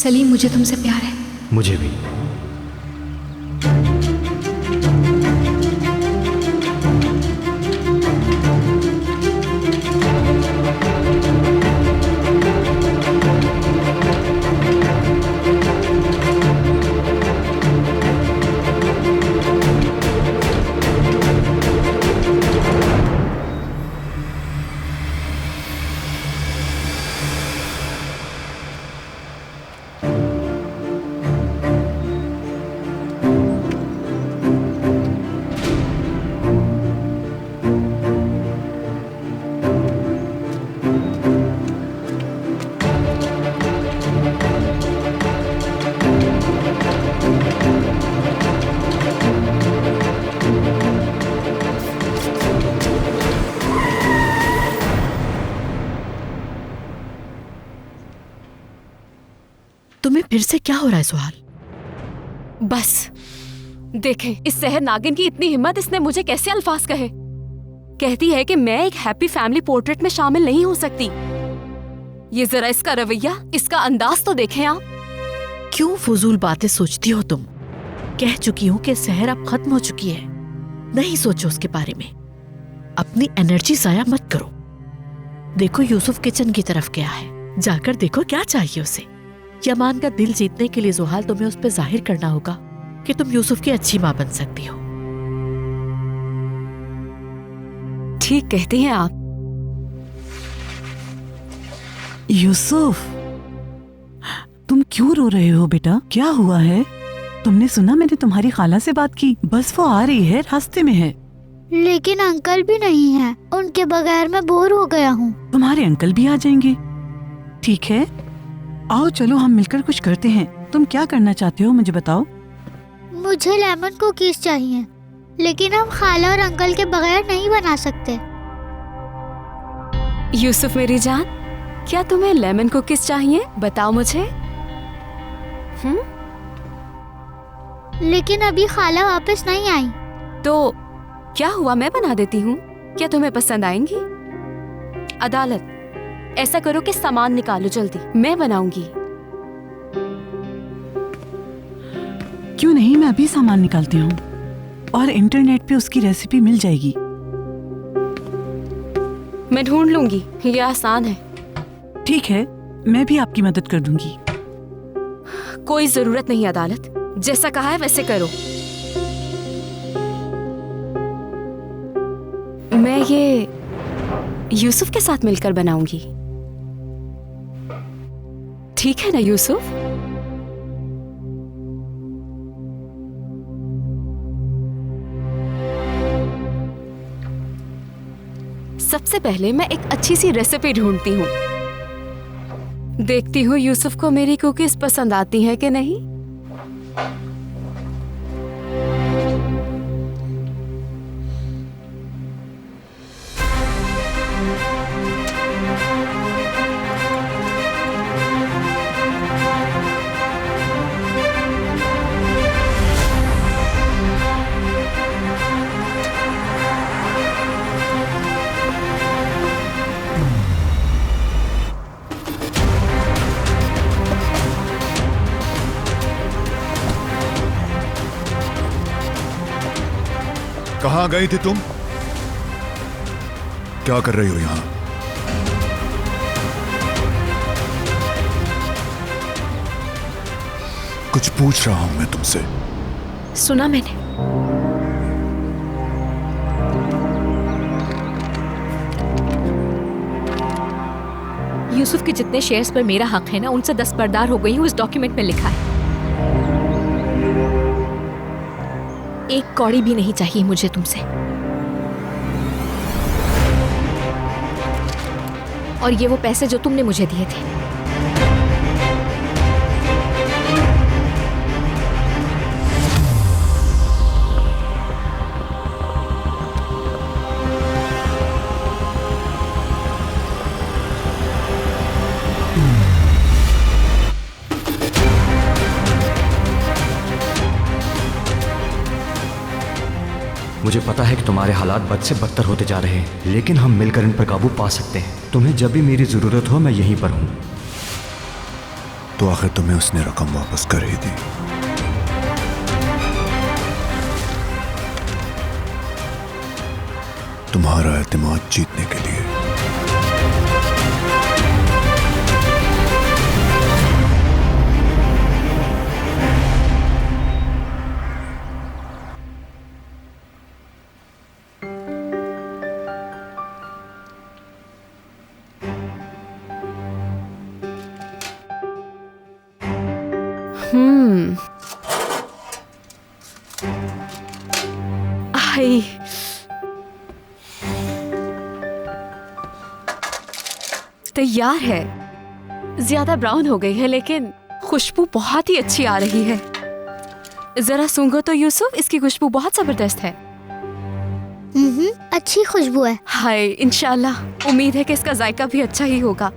सलीम, मुझे तुमसे प्यार है। मुझे भी। तुम्हें फिर से क्या हो रहा है सुहाल? बस देखें, इस शहर नागिन की इतनी हिम्मत, इसने मुझे कैसे अल्फाज कहे। कहती है कि मैं एक हैप्पी फैमिली पोर्ट्रेट में शामिल नहीं हो सकती। ये जरा इसका रवैया, इसका अंदाज तो देखें आप। क्यों फजूल बातें सोचती हो तुम? कह चुकी हूँ कि शहर अब खत्म हो चुकी है, नहीं सोचो उसके बारे में। अपनी एनर्जी जाया मत करो। देखो यूसुफ किचन की तरफ गया है, जाकर देखो क्या चाहिए उसे। यमान का दिल जीतने के लिए जुहाल तुम्हें उस पर जाहिर करना होगा कि तुम यूसुफ की अच्छी मां बन सकती हो। ठीक कहती हैं आप। यूसुफ, तुम क्यों रो रहे हो बेटा? क्या हुआ है? तुमने सुना मैंने तुम्हारी खाला से बात की, बस वो आ रही है, रास्ते में है। लेकिन अंकल भी नहीं है, उनके बगैर मैं बोर हो गया हूँ। तुम्हारे अंकल भी आ जाएंगे। ठीक है, आओ चलो हम मिलकर कुछ करते हैं। तुम क्या करना चाहते हो मुझे बताओ। मुझे लेमन कुकीज चाहिए, लेकिन हम खाला और अंकल के बगैर नहीं बना सकते। यूसुफ मेरी जान, क्या तुम्हें लेमन कुकीज चाहिए? बताओ मुझे। लेकिन अभी खाला वापस नहीं आई। तो क्या हुआ, मैं बना देती हूँ। क्या तुम्हें पसंद आएंगी? अदालत, ऐसा करो कि सामान निकालो जल्दी, मैं बनाऊंगी। क्यों नहीं, मैं अभी सामान निकालती हूँ और इंटरनेट पे उसकी रेसिपी मिल जाएगी। मैं ढूंढ लूंगी, ये आसान है। ठीक है, मैं भी आपकी मदद कर दूंगी। कोई जरूरत नहीं अदालत, जैसा कहा है वैसे करो। मैं ये यूसुफ के साथ मिलकर बनाऊंगी। ठीक है ना यूसुफ? सबसे पहले मैं एक अच्छी सी रेसिपी ढूंढती हूँ। देखती हूँ यूसुफ को मेरी कुकीज पसंद आती हैं कि नहीं। कहाँ गई थी तुम? क्या कर रही हो यहाँ? कुछ पूछ रहा हूं मैं तुमसे। सुना मैंने। यूसुफ के जितने शेयर्स पर मेरा हक है ना, उनसे दस्तबरदार हो गई हूँ, इस डॉक्यूमेंट में लिखा है। एक कौड़ी भी नहीं चाहिए मुझे तुमसे। और ये वो पैसे जो तुमने मुझे दिए थे। मुझे पता है कि तुम्हारे हालात बद से बदतर होते जा रहे हैं, लेकिन हम मिलकर इन पर काबू पा सकते हैं। तुम्हें जब भी मेरी जरूरत हो मैं यहीं पर हूं। तो आखिर तुम्हें उसने रकम वापस कर ही दी। तुम्हारा एतमाद जीतने के लिए। आई तैयार है। ज्यादा ब्राउन हो गई है लेकिन खुशबू बहुत ही अच्छी आ रही है। जरा सूंघो तो यूसुफ, इसकी खुशबू बहुत जबरदस्त है। अच्छी खुशबू है। हाय, इंशाल्लाह उम्मीद है कि इसका जायका भी अच्छा ही होगा।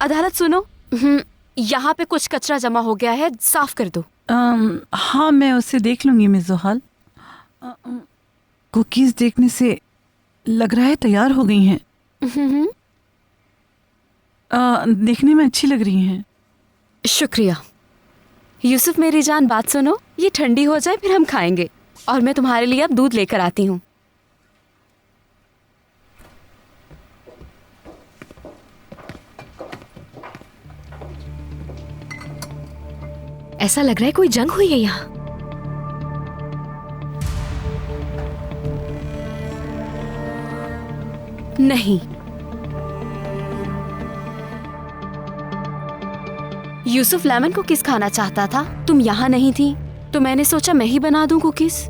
अदालत सुनो, यहाँ पे कुछ कचरा जमा हो गया है, साफ कर दो। हाँ, मैं उसे देख लूंगी मिस जोहाल। कुकीज देखने से लग रहा है तैयार हो गई हैं। देखने में अच्छी लग रही हैं। शुक्रिया। यूसुफ मेरी जान, बात सुनो, ये ठंडी हो जाए फिर हम खाएंगे, और मैं तुम्हारे लिए अब दूध लेकर आती हूँ। ऐसा लग रहा है कोई जंग हुई है यहाँ। नहीं, यूसुफ लेमन कुकीज खाना चाहता था, तुम यहाँ नहीं थी तो मैंने सोचा मैं ही बना दूं कुकीज।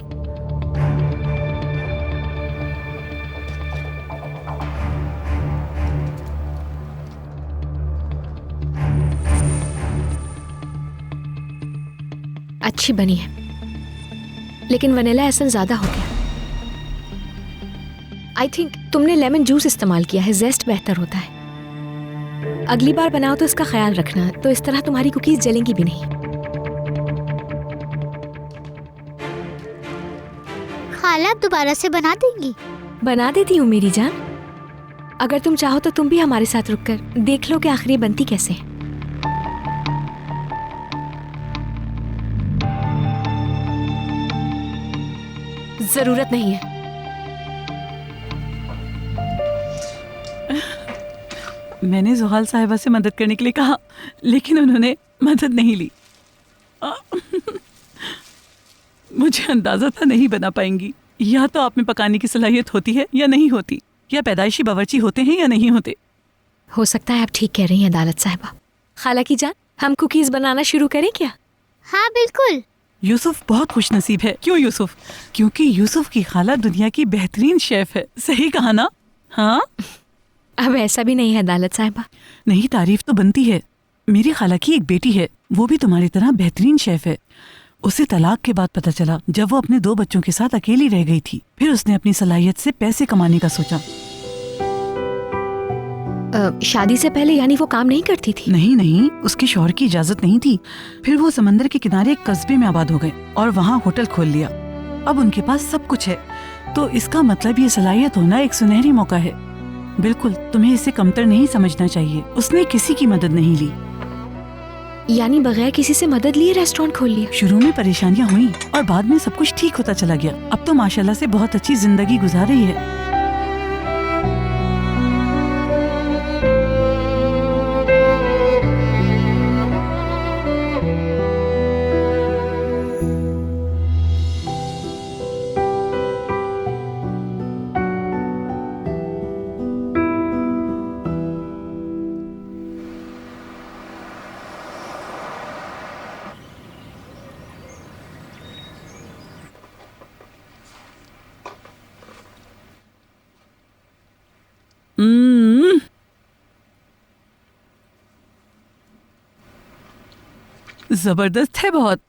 अच्छी बनी है लेकिन वनीला एसेंस ज्यादा हो गया। आई थिंक तुमने लेमन जूस इस्तेमाल किया है, जेस्ट बेहतर होता है। अगली बार बनाओ तो इसका ख्याल रखना, तो इस तरह तुम्हारी कुकीज जलेंगी भी नहीं। खाला आप दोबारा से बना देंगी? बना देती हूँ मेरी जान। अगर तुम चाहो तो तुम भी हमारे साथ रुककर देख लो कि आखिर ये बनती कैसे है। जरूरत नहीं है। मैंने जोहाल साहिबा से मदद करने के लिए कहा लेकिन उन्होंने मदद नहीं ली। मुझे अंदाजा था नहीं बना पाएंगी। या तो आप में पकाने की सलाहियत होती है या नहीं होती, या पैदाइशी बावर्ची होते हैं या नहीं होते। हो सकता है आप ठीक कह रही हैं अदालत साहिबा। खाला की जान, हम कुकीज बनाना शुरू करें क्या? हाँ बिल्कुल। यूसुफ बहुत खुशनसीब है। क्यों यूसुफ? क्योंकि यूसुफ की खाला दुनिया की बेहतरीन शेफ है। सही कहा ना? हाँ, अब ऐसा भी नहीं है अदालत साहिबा। नहीं, तारीफ तो बनती है। मेरी खाला की एक बेटी है, वो भी तुम्हारी तरह बेहतरीन शेफ है। उसे तलाक के बाद पता चला, जब वो अपने 2 बच्चों के साथ अकेली रह गई थी। फिर उसने अपनी सलाहियत से पैसे कमाने का सोचा। शादी से पहले यानी वो काम नहीं करती थी? नहीं, उसके शौहर की इजाजत नहीं थी। फिर वो समंदर के किनारे एक कस्बे में आबाद हो गए और वहाँ होटल खोल लिया। अब उनके पास सब कुछ है, तो इसका मतलब ये सलाहियत होना एक सुनहरी मौका है। बिल्कुल, तुम्हें इसे कमतर नहीं समझना चाहिए। उसने किसी की मदद नहीं ली। यानी बगैर किसी से मदद लिए रेस्टोरेंट खोल लिया? शुरू में परेशानियाँ हुई और बाद में सब कुछ ठीक होता चला गया। अब तो माशाल्लाह से बहुत अच्छी जिंदगी गुजार रही है। जबरदस्त है बहुत।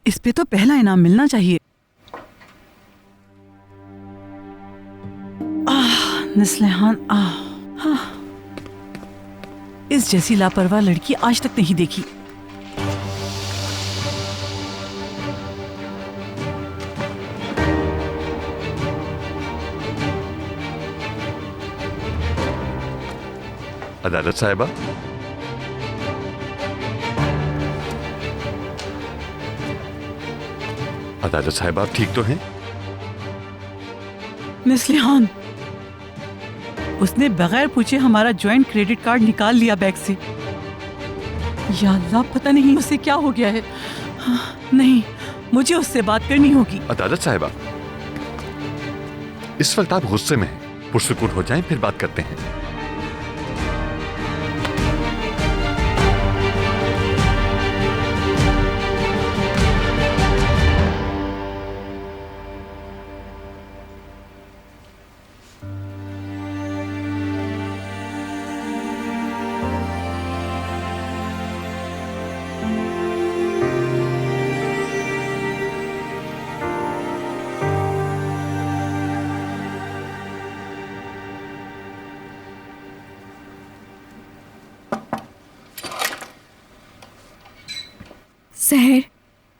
इस पे तो पहला इनाम मिलना चाहिए। निस्लेहान, इस जैसी लापरवाह लड़की आज तक नहीं देखी। अदालत साहिबा, अदालत साहिबा आप ठीक तो हैं? निस्लिहान, उसने बगैर पूछे हमारा जॉइंट क्रेडिट कार्ड निकाल लिया बैग से। या अल्लाह, पता नहीं उसे क्या हो गया है। नहीं, मुझे उससे बात करनी होगी। अदालत साहिबा, इस वक्त आप गुस्से में हैं, पुरसुकून हो जाएं, फिर बात करते हैं। सहर,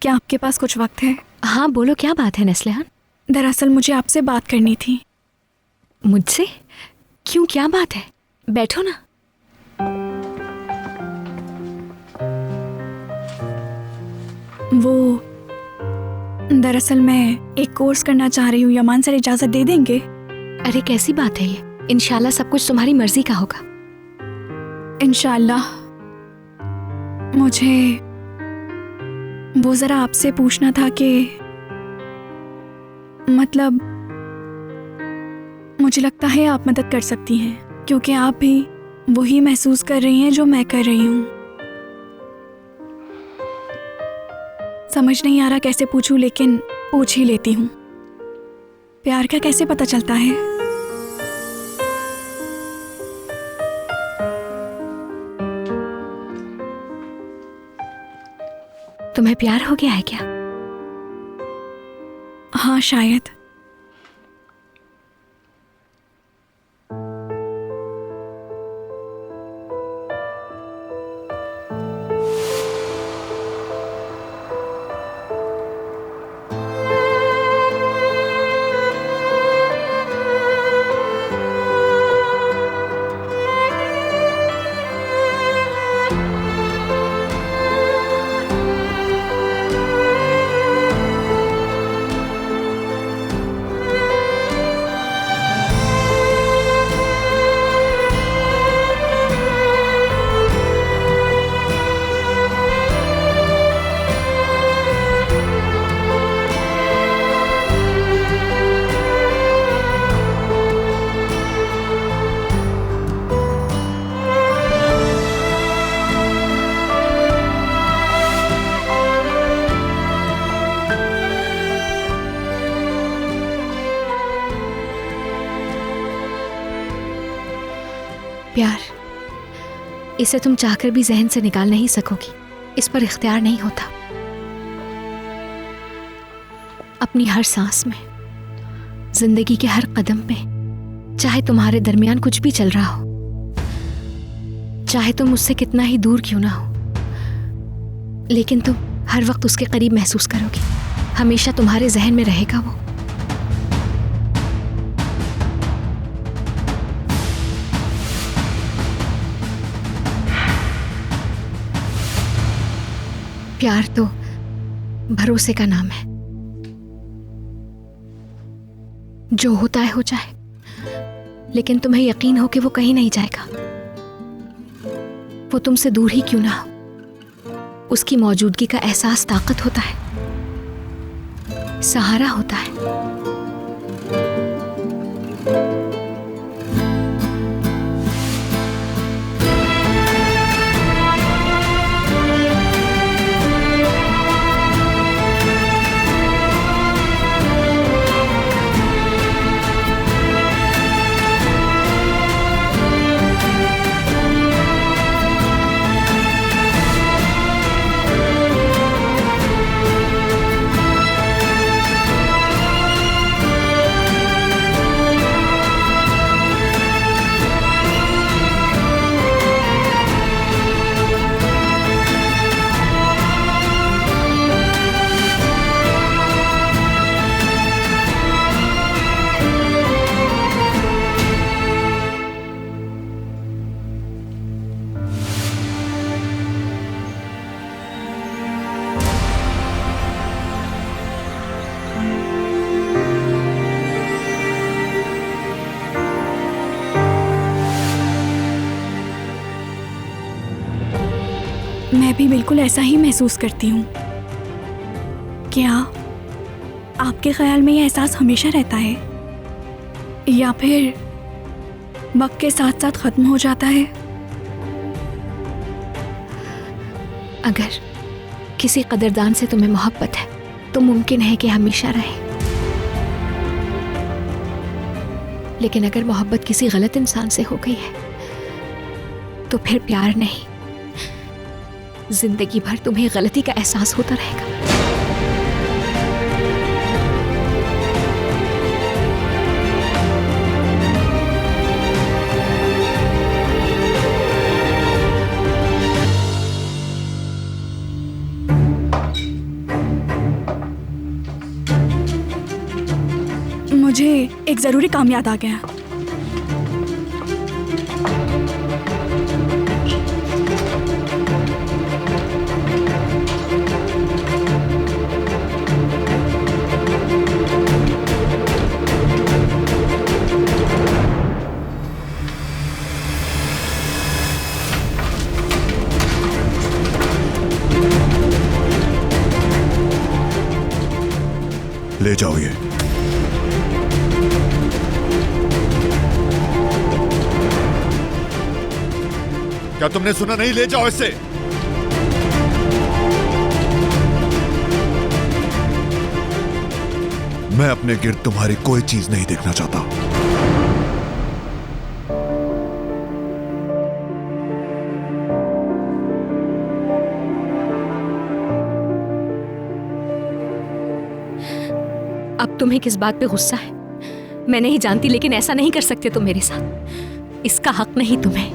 क्या आपके पास कुछ वक्त है? हाँ बोलो, क्या बात है नस्लिहान? दरअसल मुझे आपसे बात करनी थी। मुझसे? क्यों, क्या बात है? बैठो ना। वो दरअसल मैं एक कोर्स करना चाह रही हूँ, यमान सर इजाज़त दे देंगे? अरे कैसी बात है ये? इंशाल्लाह सब कुछ तुम्हारी मर्जी का होगा। इंशाल्लाह। मुझे वो ज़रा आपसे पूछना था कि मतलब मुझे लगता है आप मदद कर सकती हैं, क्योंकि आप भी वही महसूस कर रही हैं जो मैं कर रही हूँ। समझ नहीं आ रहा कैसे पूछूं, लेकिन पूछ ही लेती हूँ। प्यार का कैसे पता चलता है? तुम्हें प्यार हो गया है क्या? हाँ शायद। प्यार, इसे तुम चाहकर भी जहन से निकाल नहीं सकोगी। इस पर इख्तियार नहीं होता। अपनी हर सांस में, जिंदगी के हर कदम पे, चाहे तुम्हारे दरमियान कुछ भी चल रहा हो, चाहे तुम मुझसे कितना ही दूर क्यों ना हो, लेकिन तुम हर वक्त उसके करीब महसूस करोगी। हमेशा तुम्हारे जहन में रहेगा वो। प्यार तो भरोसे का नाम है। जो होता है हो जाए, लेकिन तुम्हें यकीन हो कि वो कहीं नहीं जाएगा। वो तुमसे दूर ही क्यों ना हो, उसकी मौजूदगी का एहसास ताकत होता है, सहारा होता है। मैं भी बिल्कुल ऐसा ही महसूस करती हूँ। क्या आपके ख्याल में ये एहसास हमेशा रहता है या फिर वक्त के साथ साथ खत्म हो जाता है? अगर किसी कदरदान से तुम्हें मोहब्बत है तो मुमकिन है कि हमेशा रहे, लेकिन अगर मोहब्बत किसी गलत इंसान से हो गई है तो फिर प्यार नहीं, जिंदगी भर तुम्हें गलती का एहसास होता रहेगा। मुझे एक जरूरी काम याद आ गया। ले जाओ ये। क्या तुमने सुना नहीं? ले जाओ इसे। मैं अपने गिर्द तुम्हारी कोई चीज नहीं देखना चाहता। अब तुम्हें किस बात पे गुस्सा है मैं नहीं जानती, लेकिन ऐसा नहीं कर सकते तुम मेरे साथ। इसका हक नहीं तुम्हें।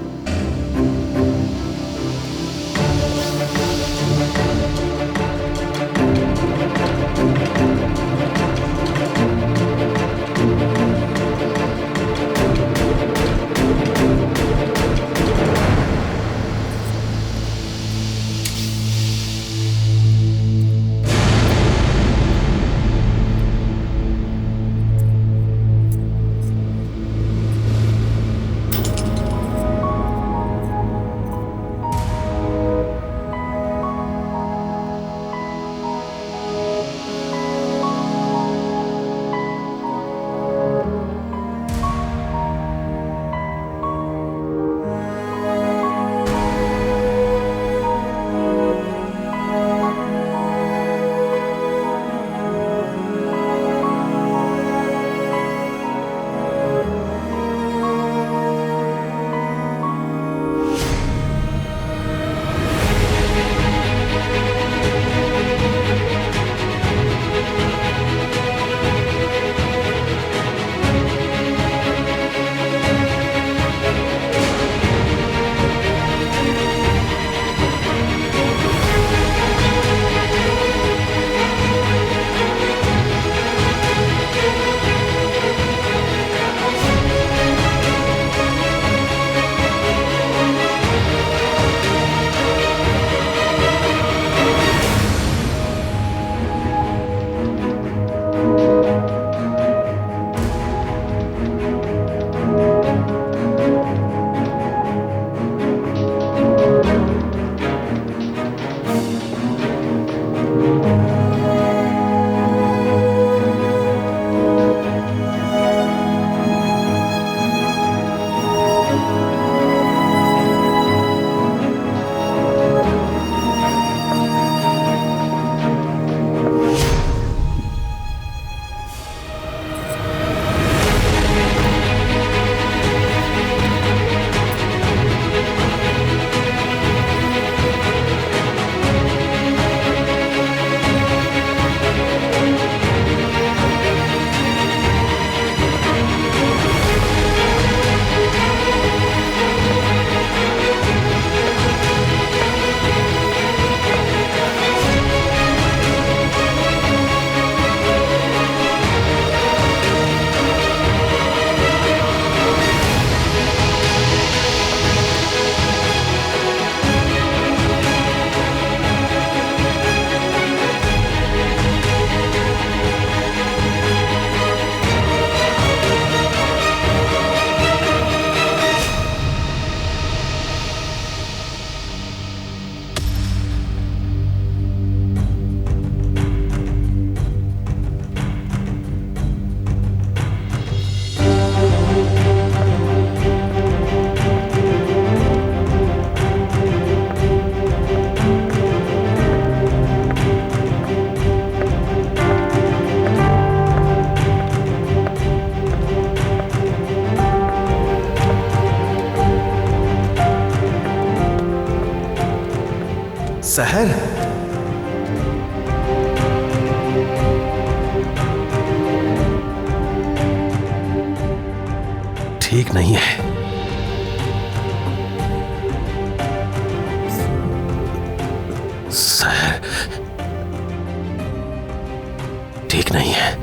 सहर, ठीक नहीं है। सहर ठीक नहीं है।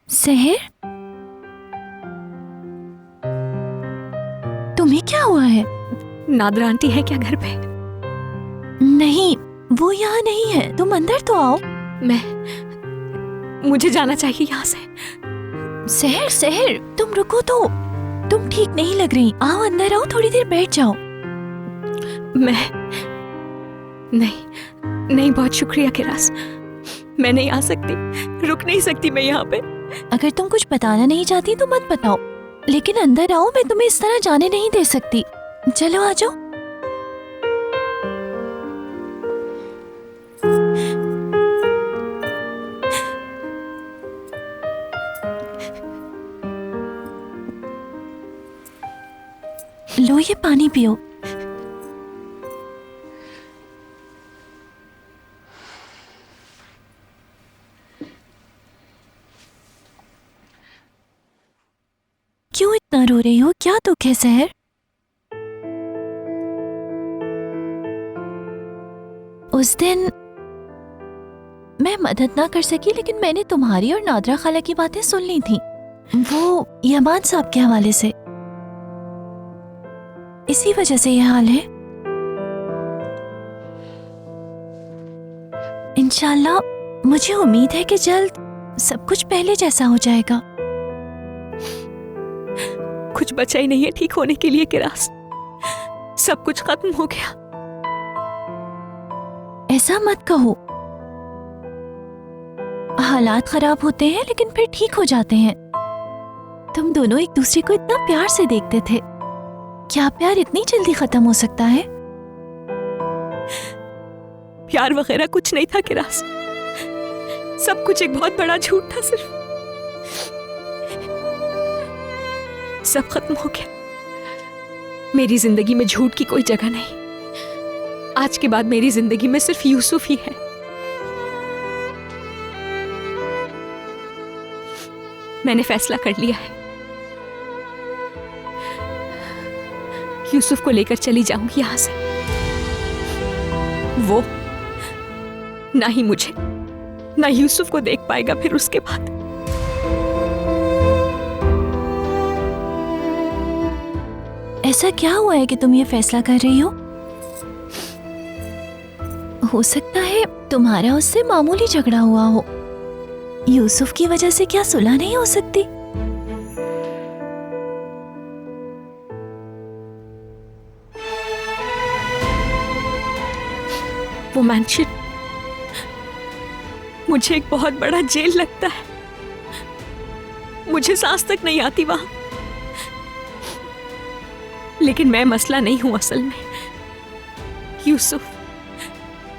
सहर, तुम्हें क्या हुआ है? नादरा आंटी है क्या घर पे? नहीं, वो यहाँ नहीं है। तुम अंदर तो आओ। मुझे जाना चाहिए यहाँ से। सहर, सहर, तुम रुको तो। तुम ठीक नहीं लग रही। आओ अंदर आओ, थोड़ी देर बैठ जाओ। नहीं, बहुत शुक्रिया किरास। मैं नहीं आ सकती, रुक नहीं सकती मैं यहाँ पे। अगर तुम कुछ बताना नहीं चाहती तो मत बताओ, लेकिन अंदर आओ। मैं तुम्हें इस तरह जाने नहीं दे सकती। चलो आ जाओ। लो ये पानी पियो। क्यों इतना रो रही हो? क्या दुख है सहर? उस दिन मैं मदद ना कर सकी, लेकिन मैंने तुम्हारी और नादरा खाला की बातें सुन ली थी, वो यमान साहब के हवाले से। इसी वजह से यह हाल है। इंशाल्लाह मुझे उम्मीद है कि जल्द सब कुछ पहले जैसा हो जाएगा। कुछ बचा ही नहीं है ठीक होने के लिए किरास। सब कुछ खत्म हो गया। ऐसा मत कहो। हालात खराब होते हैं लेकिन फिर ठीक हो जाते हैं। तुम दोनों एक दूसरे को इतना प्यार से देखते थे। क्या प्यार इतनी जल्दी खत्म हो सकता है? प्यार वगैरह कुछ नहीं था किरास। सब कुछ एक बहुत बड़ा झूठ था। सिर्फ सब खत्म हो गया। मेरी जिंदगी में झूठ की कोई जगह नहीं। आज के बाद मेरी जिंदगी में सिर्फ यूसुफ ही है। मैंने फैसला कर लिया है, यूसुफ को लेकर चली जाऊंगी यहां से। वो ना ही मुझे ना यूसुफ को देख पाएगा फिर उसके बाद। ऐसा क्या हुआ है कि तुम ये फैसला कर रही हो सकता है तुम्हारा उससे मामूली झगड़ा हुआ हो। यूसुफ की वजह से क्या सुलह नहीं हो सकती? वो मैंशन मुझे एक बहुत बड़ा जेल लगता है। मुझे सांस तक नहीं आती वहां। लेकिन मैं मसला नहीं हूं असल में। यूसुफ,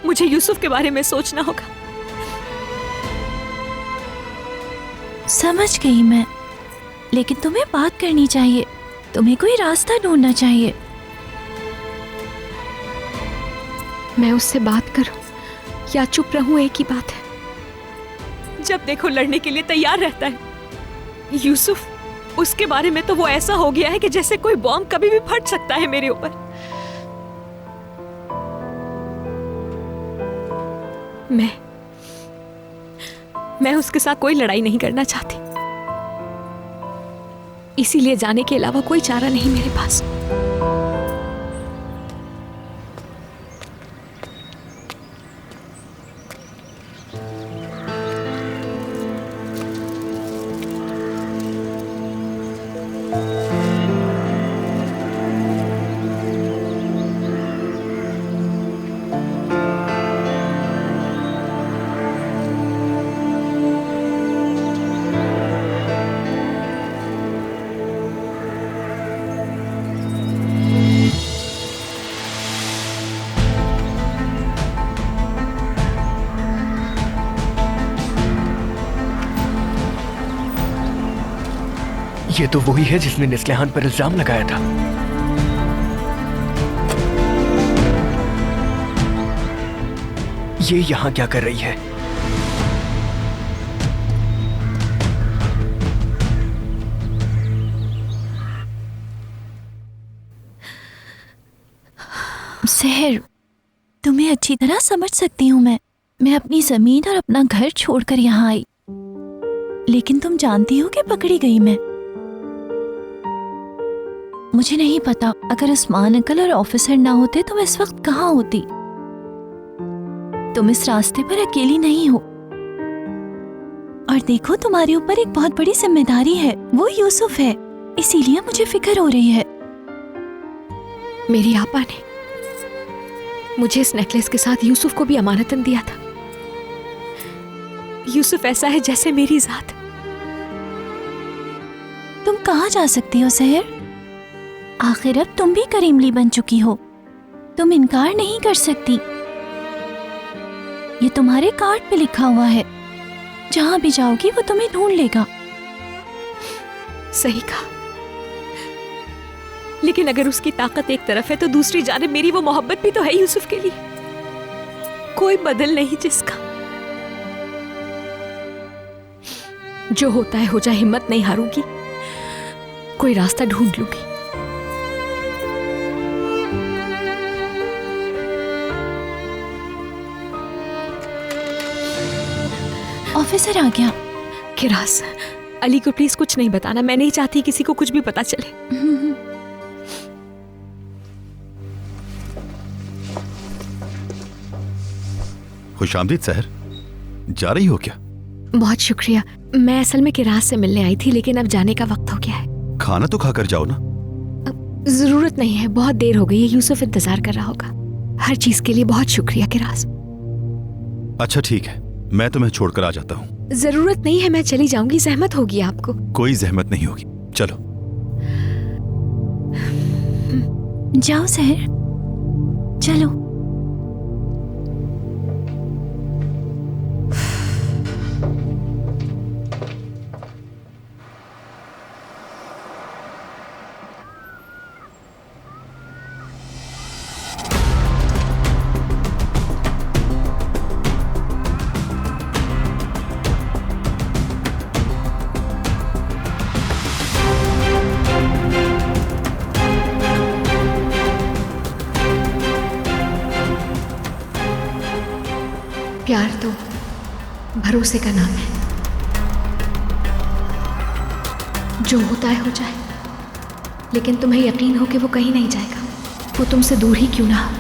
मुझे यूसुफ के बारे में सोचना होगा। समझ गई मैं, लेकिन तुम्हें बात करनी चाहिए। तुम्हें कोई रास्ता ढूंढना चाहिए। मैं उससे बात करूं या चुप रहूं एक ही बात है। जब देखो लड़ने के लिए तैयार रहता है। यूसुफ, उसके बारे में तो वो ऐसा हो गया है कि जैसे कोई बॉम्ब कभी भी फट सकता है मेरे ऊपर। मैं उसके साथ कोई लड़ाई नहीं करना चाहती। इसीलिए जाने के अलावा कोई चारा नहीं मेरे पास। ये तो वही है जिसने निस्लेहान पर इल्जाम लगाया था। ये यहाँ क्या कर रही है? सहर, तुम्हें अच्छी तरह समझ सकती हूँ मैं अपनी जमीन और अपना घर छोड़कर यहाँ आई, लेकिन तुम जानती हो कि पकड़ी गई मैं। मुझे नहीं पता अगर उस्मान अंकल और ऑफिसर ना होते तुम इस वक्त कहाँ होती। तुम इस रास्ते पर अकेली नहीं हो, और देखो तुम्हारे ऊपर एक बहुत बड़ी जिम्मेदारी है, वो यूसुफ है, इसीलिए मुझे फिक्र हो रही है। मेरी आपा ने मुझे इस नेकलेस के साथ यूसुफ को भी अमानतन दिया था। यूसुफ ऐसा है जैसे मेरी जात। तुम कहाँ जा सकती हो सहर? आखिर अब तुम भी करीमली बन चुकी हो, तुम इनकार नहीं कर सकती। ये तुम्हारे कार्ड पे लिखा हुआ है, जहां भी जाओगी वो तुम्हें ढूंढ लेगा। सही कहा, लेकिन अगर उसकी ताकत एक तरफ है तो दूसरी जानिब मेरी वो मोहब्बत भी तो है यूसुफ के लिए। कोई बदल नहीं जिसका। जो होता है हो जाए, हिम्मत नहीं हारूंगी, कोई रास्ता ढूंढ लूंगी। ऑफिसर आ गया। किरास, अली को प्लीज कुछ नहीं बताना, मैं नहीं चाहती किसी को कुछ भी पता चले। खुशामदीद सहर, जा रही हो क्या? बहुत शुक्रिया, मैं असल में किरास से मिलने आई थी, लेकिन अब जाने का वक्त हो गया है। खाना तो खाकर जाओ ना। जरूरत नहीं है, बहुत देर हो गई है, यूसुफ इंतजार कर रहा होगा। हर चीज के लिए बहुत शुक्रिया किरास। अच्छा ठीक है, मैं तुम्हें छोड़कर आ जाता हूँ। जरूरत नहीं है, मैं चली जाऊंगी, जहमत होगी आपको। कोई जहमत नहीं होगी, चलो। जाओ सहर, चलो। प्यार तो भरोसे का नाम है। जो होता है हो जाए, लेकिन तुम्हें यकीन हो कि वो कहीं नहीं जाएगा। वो तुमसे दूर ही क्यों ना हो,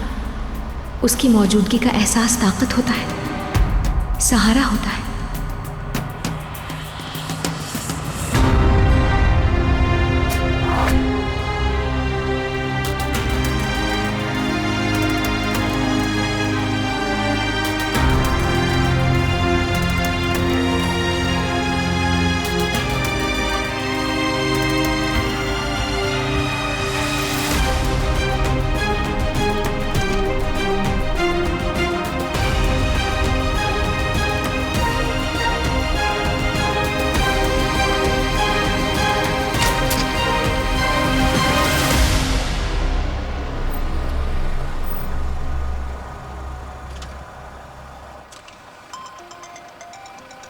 उसकी मौजूदगी का एहसास ताकत होता है, सहारा होता है।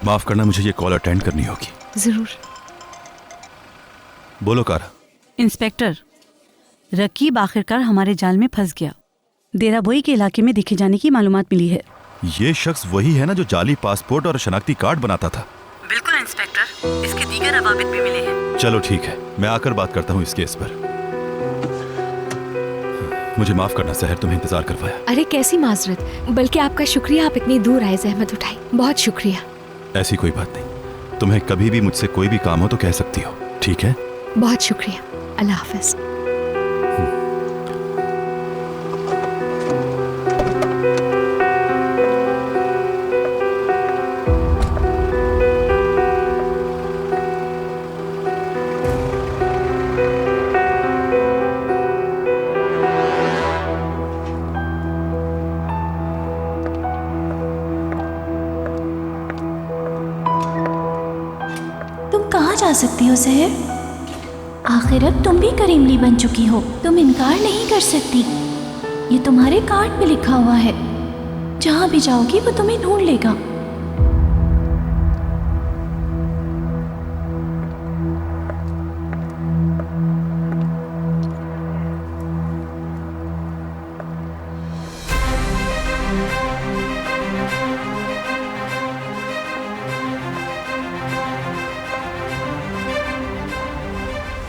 माफ करना, मुझे ये कॉल अटेंड करनी होगी। जरूर। बोलो कारा। इंस्पेक्टर, रकीब आखिरकार हमारे जाल में फंस गया। देराबोई के इलाके में दिखे जाने की मालूमात मिली है। ये शख्स वही है ना जो जाली पासपोर्ट और शनाख्ती कार्ड बनाता था? बिल्कुल इंस्पेक्टर, इसके दीगर अवाबित भी मिले हैं। चलो ठीक है, मैं आकर बात करता हूँ इस केस पर। मुझे माफ करना सहर, तुम्हें इंतजार करवाया। अरे कैसी माजरत, बल्कि आपका शुक्रिया, आप इतनी दूर आए, जहमत उठाई, बहुत शुक्रिया। ऐसी कोई बात नहीं, तुम्हें कभी भी मुझसे कोई भी काम हो तो कह सकती हो, ठीक है? बहुत शुक्रिया, अल्लाह हाफिज। जा सकती हो सहर, आखिर अब तुम भी करीमली बन चुकी हो, तुम इनकार नहीं कर सकती। ये तुम्हारे कार्ड पे लिखा हुआ है, जहां भी जाओगी वो तुम्हें ढूंढ लेगा।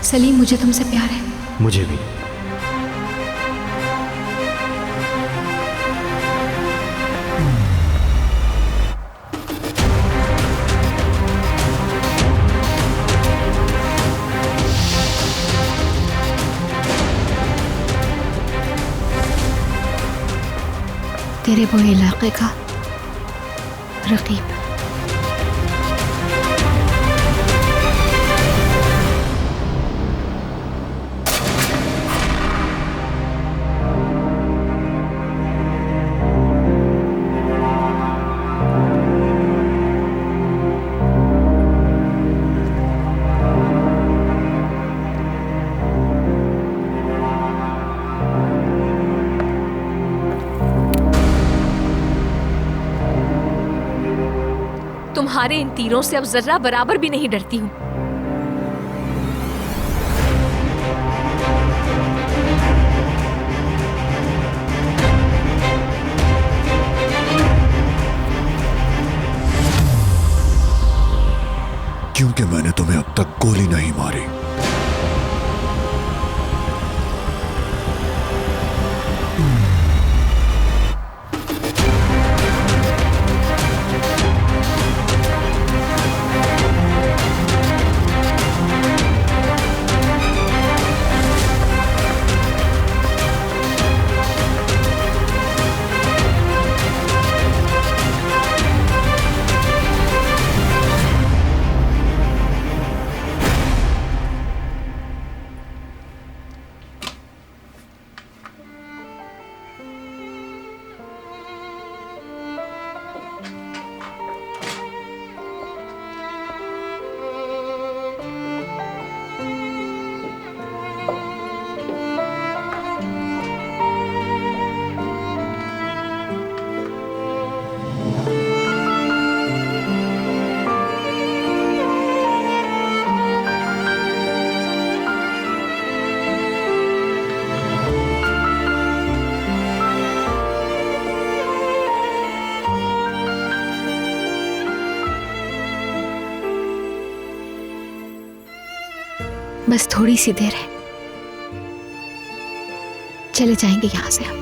सलीम, मुझे तुमसे प्यार है। मुझे भी। तेरे वो इलाके का रकीब। तुम्हारे इन तीरों से अब जर्रा बराबर भी नहीं डरती हूँ। क्योंकि मैंने तुम्हें अब तक गोली नहीं मारी। बस थोड़ी सी देर है, चले जाएंगे यहां से हम।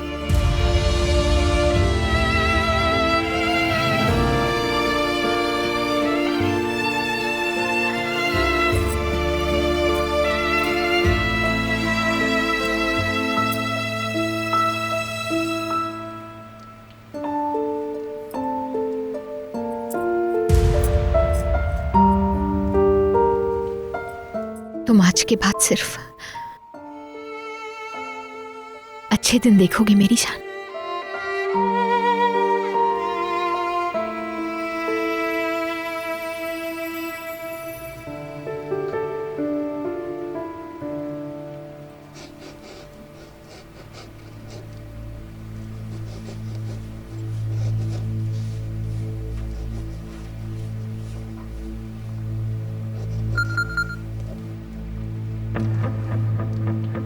तुम आज के बाद सिर्फ अच्छे दिन देखोगे मेरी जान।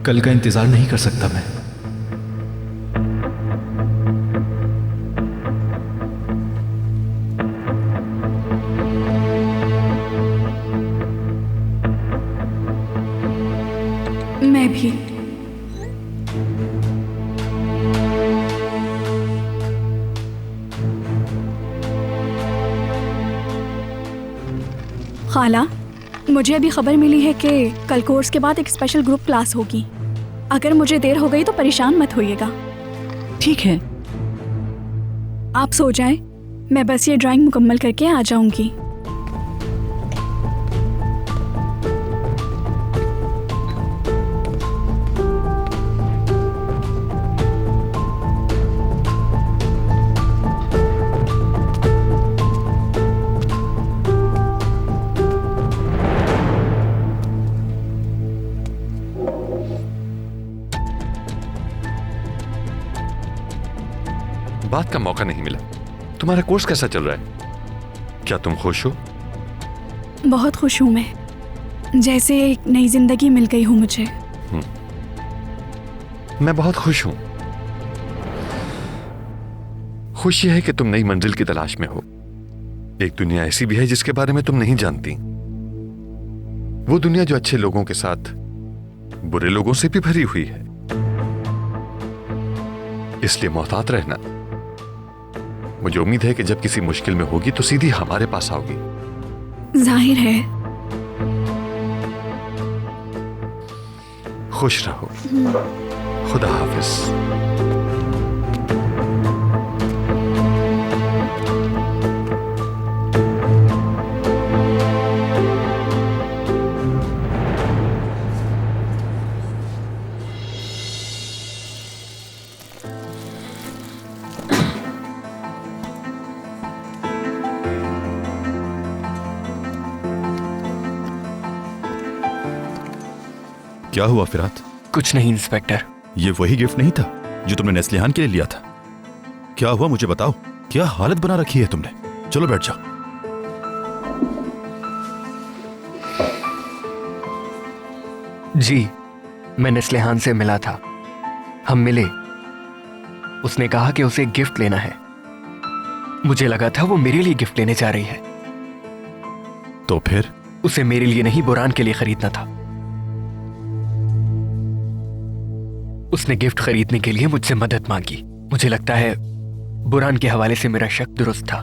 कल का इंतजार नहीं कर सकता मैं। खाला, मुझे अभी खबर मिली है कि कल कोर्स के बाद एक स्पेशल ग्रुप क्लास होगी। अगर मुझे देर हो गई तो परेशान मत होइएगा। ठीक है। आप सो जाएं, मैं बस ये ड्राइंग मुकम्मल करके आ जाऊंगी। बात का मौका नहीं मिला। तुम्हारा कोर्स कैसा चल रहा है? क्या तुम खुश हो? बहुत खुश हूँ मैं, जैसे एक नई जिंदगी मिल गई हूँ मुझे। मैं बहुत खुश हूं। खुशी है कि तुम नई मंजिल की तलाश में हो। एक दुनिया ऐसी भी है जिसके बारे में तुम नहीं जानती। वो दुनिया जो अच्छे लोगों के साथ बुरे लोगों से भी भरी हुई है। इसलिए मोहतात रहना। मुझे उम्मीद है कि जब किसी मुश्किल में होगी तो सीधी हमारे पास आओगी। जाहिर है। खुश रहो। खुदा हाफिज। क्या हुआ फिरात? कुछ नहीं इंस्पेक्टर। ये वही गिफ्ट नहीं था जो तुमने नेस्लिहान के लिए लिया था? क्या हुआ मुझे बताओ। क्या हालत बना रखी है तुमने? चलो बैठ जाओ। जी, मैं नेस्लिहान से मिला था। हम मिले। उसने कहा कि उसे गिफ्ट लेना है। मुझे लगा था वो मेरे लिए गिफ्ट लेने जा रही है। तो फिर? उसे मेरे लिए नहीं, बुरान के लिए खरीदना था। उसने गिफ्ट खरीदने के लिए मुझसे मदद मांगी। मुझे लगता है बुरान के हवाले से मेरा शक दुरुस्त था।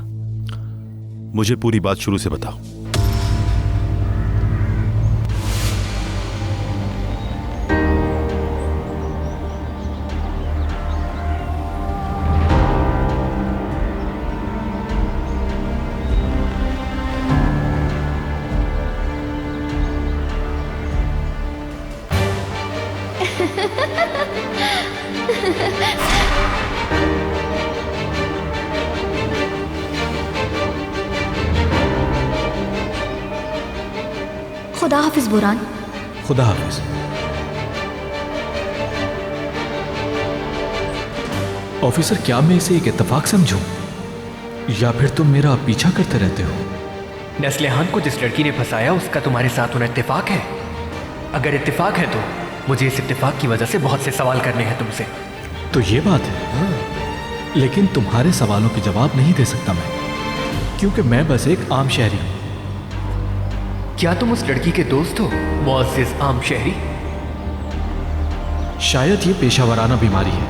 मुझे पूरी बात शुरू से बताओ। खुदा हाफिज बुरान। खुदा हाफिज। ऑफिसर, क्या मैं इसे एक इत्तेफाक समझूं या फिर तुम मेरा पीछा करते रहते हो? नेस्लिहान को जिस लड़की ने फंसाया उसका तुम्हारे साथ होना इत्तेफाक है? अगर इत्तेफाक है तो मुझे इस इत्तेफाक की वजह से बहुत से सवाल करने हैं तुमसे। तो ये बात है। लेकिन तुम्हारे सवालों के जवाब नहीं दे सकता मैं, क्योंकि मैं बस एक आम शहरी हूं। क्या तुम उस लड़की के दोस्त हो, मुअज़्ज़िज़ आम शहरी? शायद ये पेशावराना बीमारी है।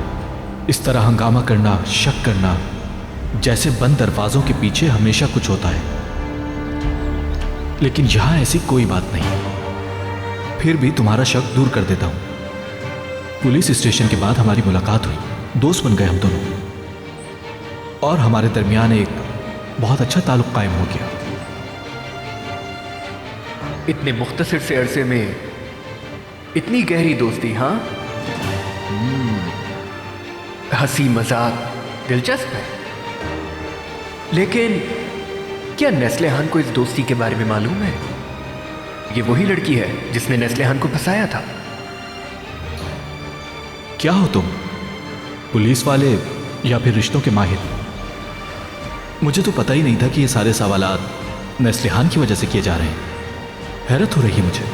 इस तरह हंगामा करना, शक करना, जैसे बंद दरवाजों के पीछे हमेशा कुछ होता है। लेकिन यहां ऐसी कोई बात नहीं। फिर भी तुम्हारा शक दूर कर देता हूं। पुलिस स्टेशन के बाद हमारी मुलाकात हुई, दोस्त बन गए हम दोनों, और हमारे दरमियान एक बहुत अच्छा ताल्लुक कायम हो गया। इतने मुख्तसर से अरसे में इतनी गहरी दोस्ती, हाँ? हंसी मजाक दिलचस्प है। लेकिन क्या नेस्लिहान को इस दोस्ती के बारे में मालूम है? ये वही लड़की है जिसने नेस्लिहान को फंसाया था। क्या हो तुम, पुलिस वाले या फिर रिश्तों के माहिर? मुझे तो पता ही नहीं था कि ये सारे सवालात नेस्लिहान की वजह से किए जा रहे हैं। हैरत हो रही है मुझे।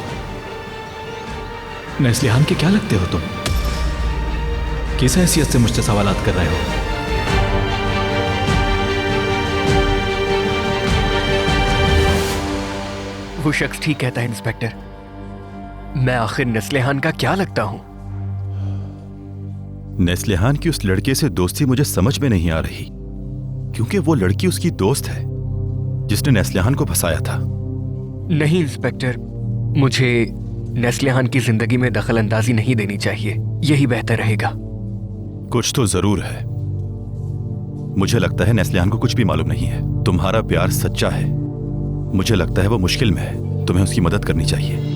नेस्लिहान के क्या लगते हो तुम? किस हैसियत से मुझसे सवालात कर रहे हो? वो शख्स ठीक कहता है इंस्पेक्टर। मैं आखिर नेस्लिहान का क्या लगता हूं? नेस्लिहान की उस लड़के से दोस्ती मुझे समझ में नहीं आ रही, क्योंकि वो लड़की उसकी दोस्त है जिसने नेस्लिहान को फंसाया था। नहीं इंस्पेक्टर, मुझे नेस्लेहान की जिंदगी में दखल अंदाजी नहीं देनी चाहिए, यही बेहतर रहेगा। कुछ तो जरूर है। मुझे लगता है नेस्लेहान को कुछ भी मालूम नहीं है। तुम्हारा प्यार सच्चा है। मुझे लगता है वो मुश्किल में है, तुम्हें उसकी मदद करनी चाहिए।